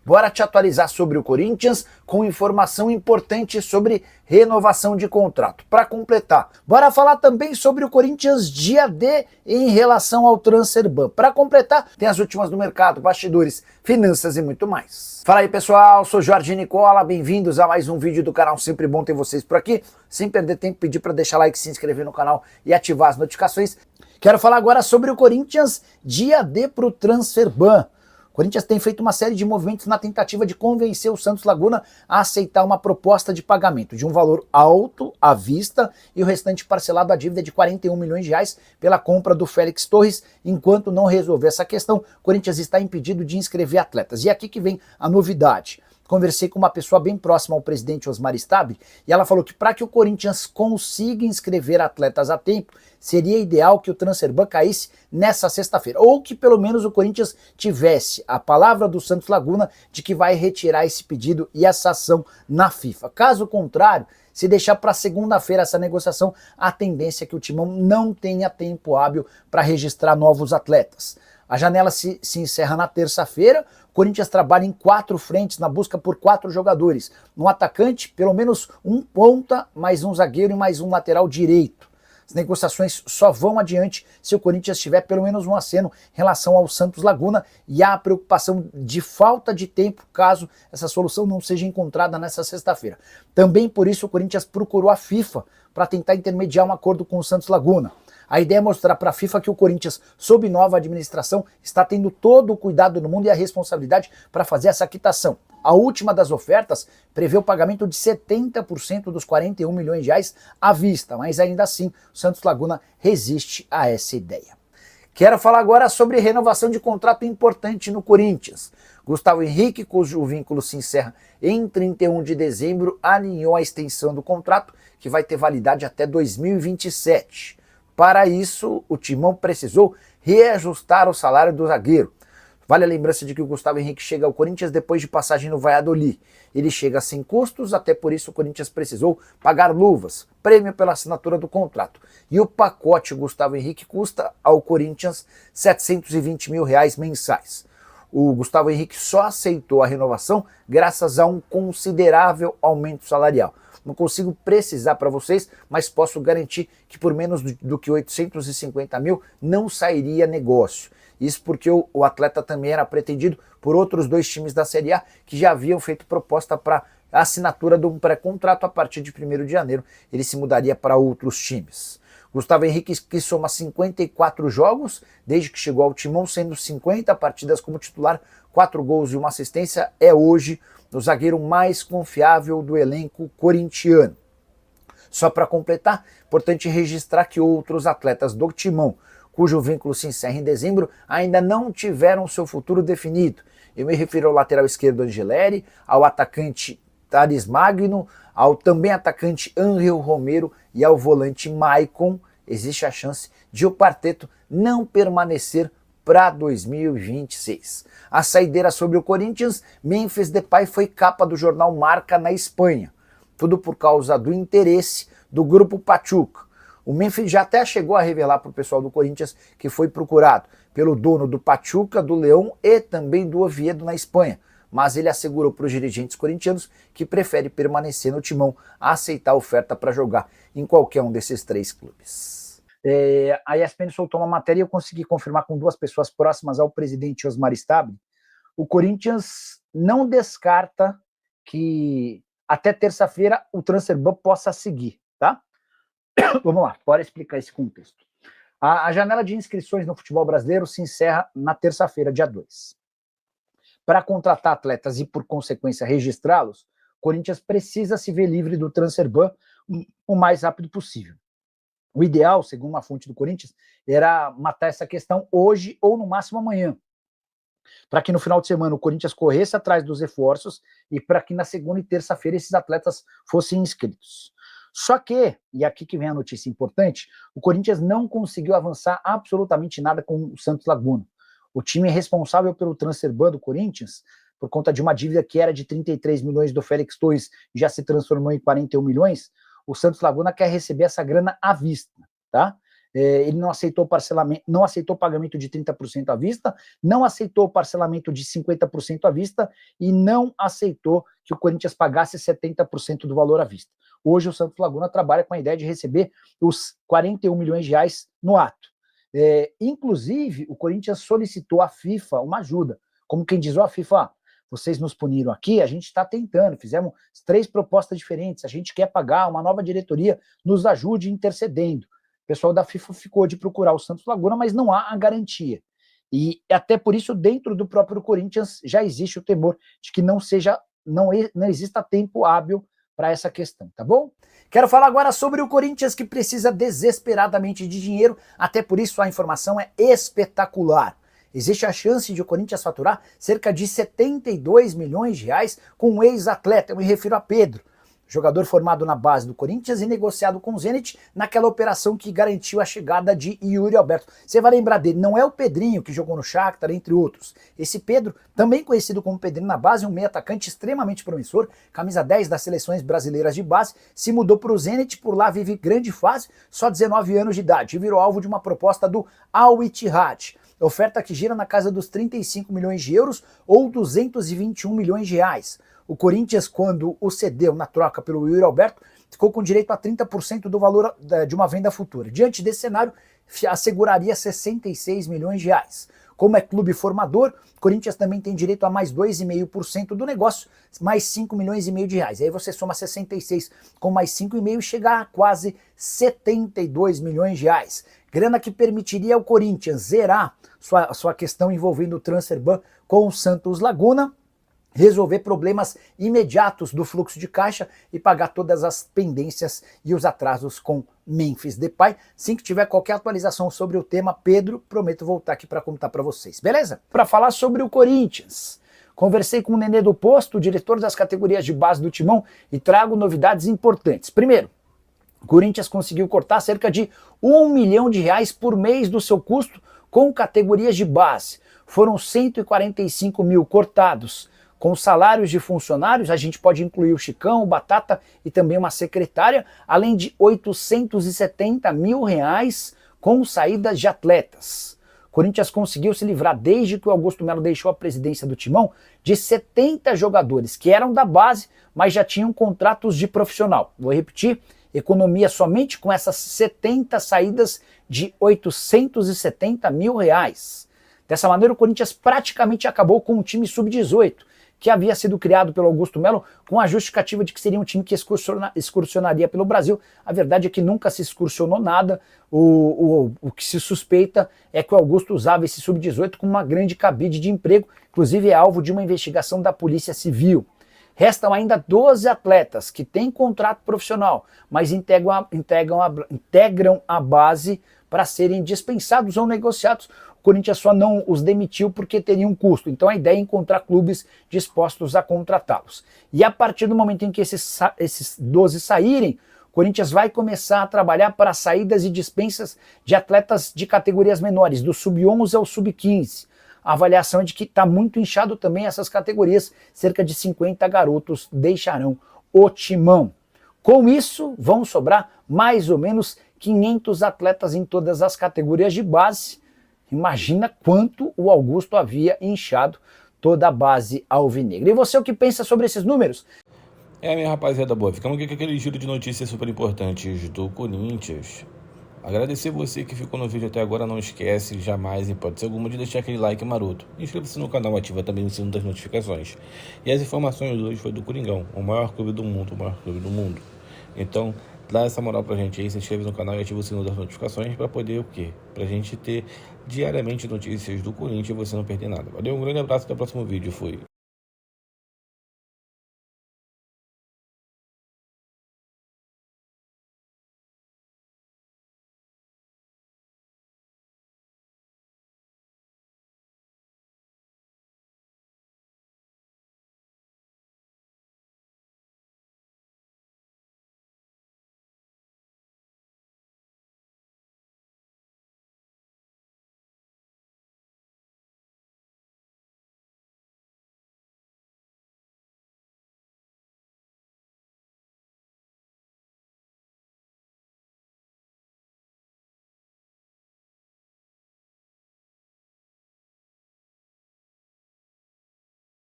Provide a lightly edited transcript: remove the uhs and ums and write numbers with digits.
Bora te atualizar sobre o Corinthians com informação importante sobre renovação de contrato. Para completar, bora falar também sobre o Corinthians dia D em relação ao Transferban. Para completar, tem as últimas do mercado, bastidores, finanças e muito mais. Fala aí pessoal, sou Jorge Nicola, bem-vindos a mais um vídeo do canal, sempre bom ter vocês por aqui. Sem perder tempo, pedir para deixar like, se inscrever no canal e ativar as notificações. Quero falar agora sobre o Corinthians dia D para o Transferban. O Corinthians tem feito uma série de movimentos na tentativa de convencer o Santos Laguna a aceitar uma proposta de pagamento de um valor alto à vista e o restante parcelado à dívida de 41 milhões de reais pela compra do Félix Torres. Enquanto não resolver essa questão, o Corinthians está impedido de inscrever atletas. E aqui que vem a novidade. Conversei com uma pessoa bem próxima ao presidente Osmar Stabile e ela falou que para que o Corinthians consiga inscrever atletas a tempo, seria ideal que o Transferban caísse nessa sexta-feira, ou que pelo menos o Corinthians tivesse a palavra do Santos Laguna de que vai retirar esse pedido e essa ação na FIFA. Caso contrário, se deixar para segunda-feira essa negociação, a tendência é que o Timão não tenha tempo hábil para registrar novos atletas. A janela se encerra na terça-feira. O Corinthians trabalha em 4 frentes na busca por 4 jogadores. No atacante, pelo menos um ponta, mais um zagueiro e mais um lateral direito. As negociações só vão adiante se o Corinthians tiver pelo menos um aceno em relação ao Santos Laguna e há a preocupação de falta de tempo caso essa solução não seja encontrada nessa sexta-feira. Também por isso o Corinthians procurou a FIFA para tentar intermediar um acordo com o Santos Laguna. A ideia é mostrar para a FIFA que o Corinthians, sob nova administração, está tendo todo o cuidado do mundo e a responsabilidade para fazer essa quitação. A última das ofertas prevê o pagamento de 70% dos 41 milhões de reais à vista, mas ainda assim o Santos Laguna resiste a essa ideia. Quero falar agora sobre renovação de contrato importante no Corinthians. Gustavo Henrique, cujo vínculo se encerra em 31 de dezembro, alinhou a extensão do contrato, que vai ter validade até 2027. Para isso, o Timão precisou reajustar o salário do zagueiro. Vale a lembrança de que o Gustavo Henrique chega ao Corinthians depois de passagem no Valladolid. Ele chega sem custos, até por isso o Corinthians precisou pagar luvas, prêmio pela assinatura do contrato. E o pacote Gustavo Henrique custa ao Corinthians 720 mil reais mensais. O Gustavo Henrique só aceitou a renovação graças a um considerável aumento salarial. Não consigo precisar para vocês, mas posso garantir que por menos do que 850 mil não sairia negócio. Isso porque o atleta também era pretendido por outros 2 times da Série A que já haviam feito proposta para a assinatura de um pré-contrato. A partir de 1º de janeiro ele se mudaria para outros times. Gustavo Henrique, que soma 54 jogos desde que chegou ao Timão, sendo 50 partidas como titular, 4 gols e 1 assistência, é hoje o zagueiro mais confiável do elenco corintiano. Só para completar, importante registrar que outros atletas do Timão, cujo vínculo se encerra em dezembro, ainda não tiveram seu futuro definido. Eu me refiro ao lateral esquerdo Angeleri, ao atacante Thales Magno, ao também atacante Ángel Romero e ao volante Maicon. Existe a chance de o quarteto não permanecer para 2026. A saideira sobre o Corinthians, Memphis Depay foi capa do jornal Marca na Espanha. Tudo por causa do interesse do grupo Pachuca. O Memphis já até chegou a revelar para o pessoal do Corinthians que foi procurado pelo dono do Pachuca, do Leão e também do Oviedo na Espanha. Mas ele assegurou para os dirigentes corintianos que prefere permanecer no Timão a aceitar a oferta para jogar em qualquer um desses 3 clubes. A ESPN soltou uma matéria e eu consegui confirmar com 2 pessoas próximas ao presidente Osmar Stabile. O Corinthians não descarta que até terça-feira o Transferban possa seguir, tá? Vamos lá, bora explicar esse contexto. A janela de inscrições no futebol brasileiro se encerra na terça-feira, dia 2. Para contratar atletas e, por consequência, registrá-los, o Corinthians precisa se ver livre do Transferban o mais rápido possível. O ideal, segundo uma fonte do Corinthians, era matar essa questão hoje ou no máximo amanhã, para que no final de semana o Corinthians corresse atrás dos reforços e para que na segunda e terça-feira esses atletas fossem inscritos. Só que, e aqui que vem a notícia importante, o Corinthians não conseguiu avançar absolutamente nada com o Santos Laguna. O time responsável pelo Transferban do Corinthians, por conta de uma dívida que era de 33 milhões do Félix Torres, já se transformou em 41 milhões, o Santos Laguna quer receber essa grana à vista, tá? ele não aceitou parcelamento, não aceitou pagamento de 30% à vista, não aceitou parcelamento de 50% à vista e não aceitou que o Corinthians pagasse 70% do valor à vista. Hoje o Santos Laguna trabalha com a ideia de receber os 41 milhões de reais no ato. Inclusive, o Corinthians solicitou à FIFA uma ajuda, como quem diz, ó, FIFA, vocês nos puniram aqui, a gente está tentando, fizemos 3 propostas diferentes, a gente quer pagar, uma nova diretoria nos ajude intercedendo. O pessoal da FIFA ficou de procurar o Santos Laguna, mas não há a garantia. E até por isso, dentro do próprio Corinthians, já existe o temor de que não exista tempo hábil para essa questão, tá bom? Quero falar agora sobre o Corinthians, que precisa desesperadamente de dinheiro, até por isso a informação é espetacular. Existe a chance de o Corinthians faturar cerca de 72 milhões de reais com um ex-atleta, eu me refiro a Pedro, jogador formado na base do Corinthians e negociado com o Zenit naquela operação que garantiu a chegada de Yuri Alberto. Você vai lembrar dele, não é o Pedrinho que jogou no Shakhtar, entre outros. Esse Pedro, também conhecido como Pedrinho na base, um meio atacante extremamente promissor, camisa 10 das seleções brasileiras de base, se mudou para o Zenit, por lá vive grande fase, só 19 anos de idade, e virou alvo de uma proposta do Al Ittihad. Oferta que gira na casa dos 35 milhões de euros ou 221 milhões de reais. O Corinthians, quando o cedeu na troca pelo Yuri Alberto, ficou com direito a 30% do valor de uma venda futura. Diante desse cenário, asseguraria 66 milhões de reais. Como é clube formador, o Corinthians também tem direito a mais 2,5% do negócio, mais 5 milhões e meio de reais. Aí você soma 66 com mais 5,5 e chega a quase 72 milhões de reais. Grana que permitiria ao Corinthians zerar sua questão envolvendo o transfer ban com o Santos Laguna, resolver problemas imediatos do fluxo de caixa e pagar todas as pendências e os atrasos com Memphis Depay. Assim que tiver qualquer atualização sobre o tema, Pedro, prometo voltar aqui para contar para vocês, beleza? Para falar sobre o Corinthians, conversei com o Nenê do Posto, o diretor das categorias de base do Timão, e trago novidades importantes. Primeiro, o Corinthians conseguiu cortar cerca de 1 milhão de reais por mês do seu custo com categorias de base. Foram 145 mil cortados. Com os salários de funcionários, a gente pode incluir o Chicão, o Batata e também uma secretária, além de 870 mil reais com saídas de atletas. O Corinthians conseguiu se livrar, desde que o Augusto Melo deixou a presidência do Timão, de 70 jogadores que eram da base, mas já tinham contratos de profissional. Vou repetir, economia somente com essas 70 saídas de 870 mil reais. Dessa maneira, o Corinthians praticamente acabou com o time sub-18, que havia sido criado pelo Augusto Melo com a justificativa de que seria um time que excursionaria pelo Brasil. A verdade é que nunca se excursionou nada. O que se suspeita é que o Augusto usava esse sub-18 como uma grande cabide de emprego, inclusive é alvo de uma investigação da Polícia Civil. Restam ainda 12 atletas que têm contrato profissional, mas integram a base para serem dispensados ou negociados. O Corinthians só não os demitiu porque teria um custo. Então a ideia é encontrar clubes dispostos a contratá-los. E a partir do momento em que esses 12 saírem, o Corinthians vai começar a trabalhar para saídas e dispensas de atletas de categorias menores, do sub-11 ao sub-15. A avaliação é de que está muito inchado também essas categorias. Cerca de 50 garotos deixarão o Timão. Com isso, vão sobrar mais ou menos 500 atletas em todas as categorias de base. Imagina quanto o Augusto havia inchado toda a base alvinegra. E você, o que pensa sobre esses números? Minha rapaziada boa, ficamos aqui com aquele giro de notícias super importantes do Corinthians. Agradecer você que ficou no vídeo até agora, não esquece jamais, em hipótese alguma, de deixar aquele like maroto. Inscreva-se no canal, ativa também o sino das notificações. E as informações de hoje foi do Coringão, o maior clube do mundo, Então, dá essa moral pra gente aí, se inscreve no canal e ativa o sino das notificações pra poder o quê? Pra gente ter diariamente notícias do Corinthians e você não perder nada. Valeu, um grande abraço, até o próximo vídeo, fui.